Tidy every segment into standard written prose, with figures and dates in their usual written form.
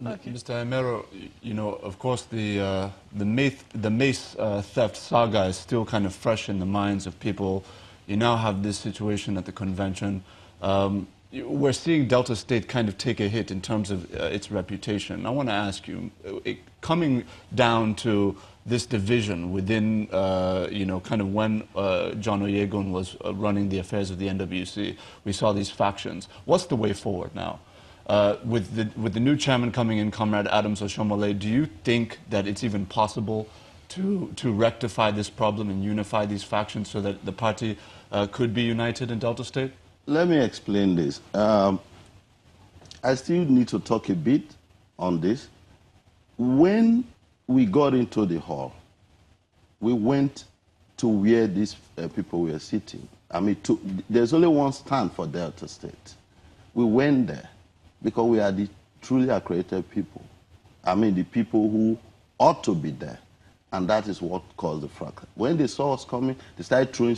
Okay. Mr. Emero, you know, of course, the mace theft saga is still kind of fresh in the minds of people. You now have this situation at the convention. We're seeing Delta State kind of take a hit in terms of its reputation. I want to ask you, coming down to this division within, you know, kind of when John Oyegun was running the affairs of the NWC, we saw these factions. What's the way forward now? With the new chairman coming in, Comrade Adams Oshomole, do you think that it's even possible to rectify this problem and unify these factions so that the party could be united in Delta State? Let me explain this. I still need to talk a bit on this. When we got into the hall, we went to where these people were sitting. I mean, there's only one stand for Delta State. We went there because we are the truly accredited people. I mean, the people who ought to be there. And that is what caused the fracas. When they saw us coming, they started throwing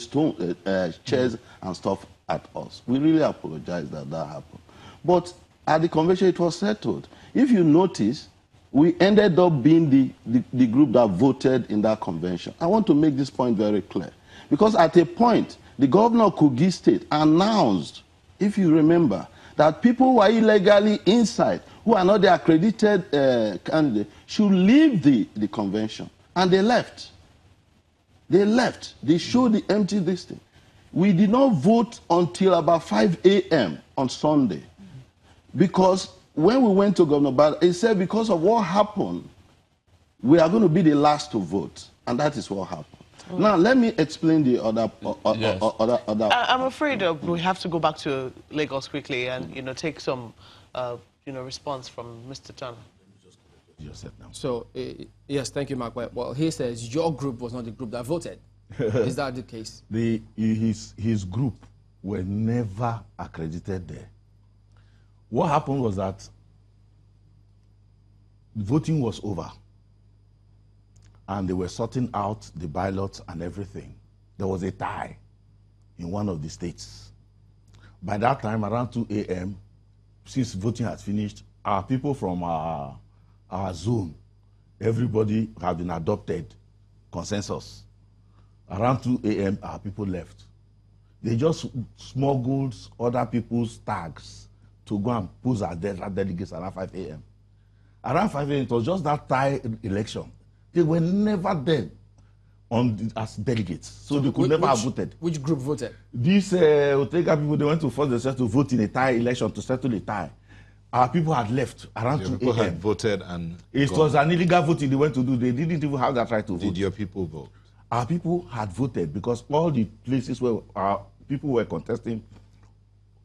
chairs and stuff at us. We really apologize that that happened. But at the convention, it was settled. If you notice, we ended up being the group that voted in that convention. I want to make this point very clear. Because at a point, the governor of Kogi State announced, if you remember, that people who are illegally inside, who are not the accredited candidates, should leave the convention. And they left. They left. They showed the empty this thing. We did not vote until about 5 a.m. on Sunday. Because when we went to Governor Bada, he said because of what happened, we are going to be the last to vote. And that is what happened. Now, let me explain the other... Yes. I'm afraid we have to go back to Lagos quickly and, you know, take some, you know, response from Mr. Turner. So, yes, thank you, Mark. Well, he says your group was not the group that voted. Is that the case? His group were never accredited there. What happened was that voting was over. And they were sorting out the ballots and everything. There was a tie in one of the states. By that time, around 2 a.m., since voting had finished, our people from our zone, everybody had been adopted consensus. Around 2 a.m., our people left. They just smuggled other people's tags to go and pose our delegates around 5 a.m. Around 5 a.m., it was just that tie election. They were never there as delegates, so they could never have voted. Which group voted? These Ortega people, they went to force themselves to vote in a tie election to settle a tie. Our people had left around 2 a.m. People had voted and it was an illegal voting they went to do. They didn't even have that right to vote. Did your people vote? Our people had voted because all the places where our people were contesting,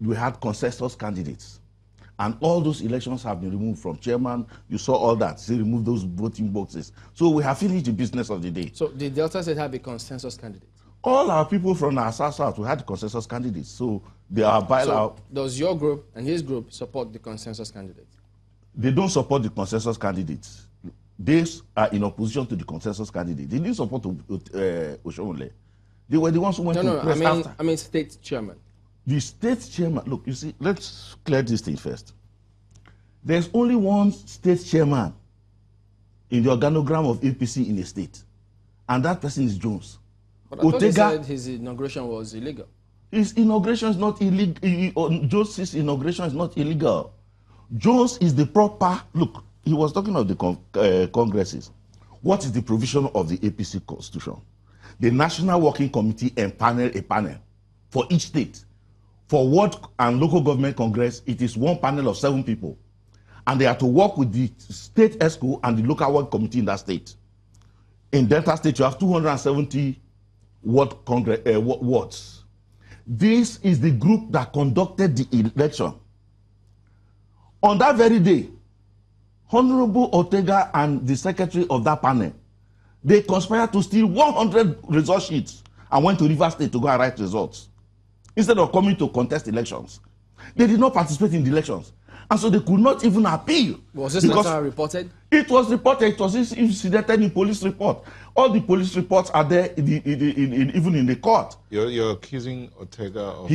we had consensus candidates. And all those elections have been removed from chairman. You saw all that. They removed those voting boxes. So we have finished the business of the day. So the Delta State have a consensus candidate? All our people from our south, we had consensus candidates. So they are bylaw. So does your group and his group support the consensus candidate? They don't support the consensus candidates. They are in opposition to the consensus candidate. They didn't support Oshomole. They were the ones who went to press after. I mean state chairman. The state chairman, look, you see, let's clear this thing first. There's only one state chairman in the organogram of APC in the state, and that person is Jones. But I thought he said his inauguration was illegal. His inauguration is not illegal. Jones' inauguration is not illegal. Jones is the proper, look, he was talking of the congresses. What is the provision of the APC constitution? The National Working Committee empanel a panel for each state. For ward and local government congress, it is one panel of 7 people. And they are to work with the state ESCO and the local work committee in that state. In Delta State, you have 270 wards. This is the group that conducted the election. On that very day, Honorable Ortega and the secretary of that panel, they conspired to steal 100 result sheets and went to Rivers State to go and write results. Instead of coming to contest elections. They did not participate in the elections. And so they could not even appeal. Was this matter reported? It was reported. It was incidented in police report. All the police reports are there even in the court. You're accusing Ortega of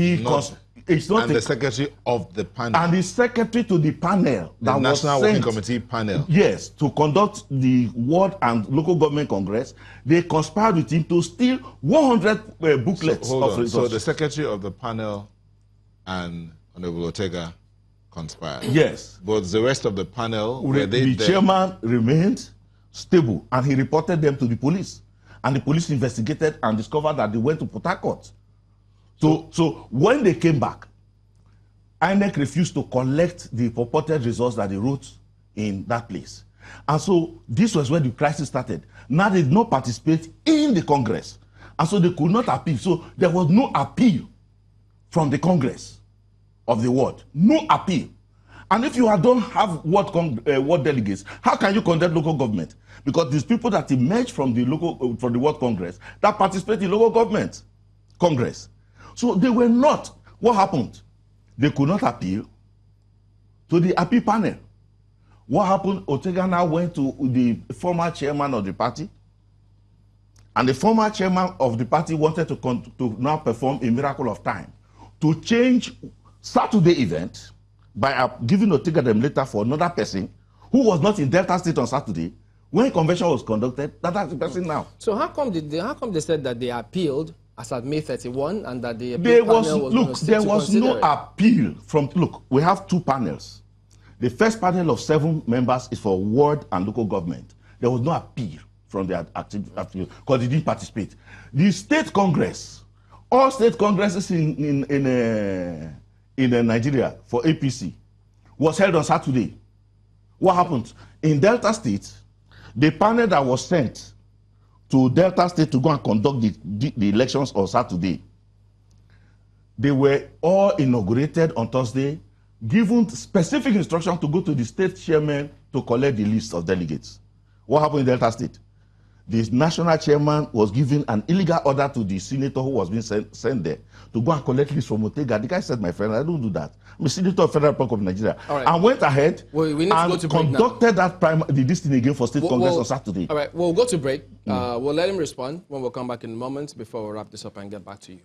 It's not And the secretary of the panel. and the secretary to the panel The that was National Working sent, Committee panel. yes, to conduct the ward and local government congress. They conspired with him to steal 100 booklets Hold of on. resources. So the secretary of the panel and Honorable Ortega conspired. Yes. But the rest of the panel, were they The there? chairman remained stable, and he reported them to the police. And the police investigated and discovered that they went to Port Harcourt. So when they came back, INEC refused to collect the purported results that they wrote in that place. And so this was where the crisis started. Now they did not participate in the Congress. And so they could not appeal. So there was no appeal from the Congress of the ward. No appeal. And if you don't have ward delegates, how can you conduct local government? Because these people that emerge from the ward congress that participate in local government congress. So they were not. What happened? They could not appeal to the appeal panel. What happened? Ortega now went to the former chairman of the party, and the former chairman of the party wanted to now perform a miracle of time to change Saturday event by giving Ortega them later for another person who was not in Delta State on Saturday when convention was conducted. That's the person now. So how come they said that they appealed as at May 31 and that the appeal there was no appeal from. Look, we have two panels. The first panel of 7 members is for ward and local government. There was no appeal from the active because they didn't participate. The state congress, all state congresses in Nigeria for APC was held on Saturday. What happened? In Delta State, the panel that was sent to Delta State to go and conduct the elections on Saturday, they were all inaugurated on Thursday, given specific instruction to go to the state chairman to collect the list of delegates. What happened in Delta State? The national chairman was given an illegal order to the senator who was being sent there to go and collect lists from Ortega. The guy said, my friend, I don't do that. I'm a senator of Federal Republic of Nigeria. Right. And went ahead and conducted this thing again for state congress on Saturday. All right, we'll go to break. We'll let him respond when we'll come back in a moment before we wrap this up and get back to you.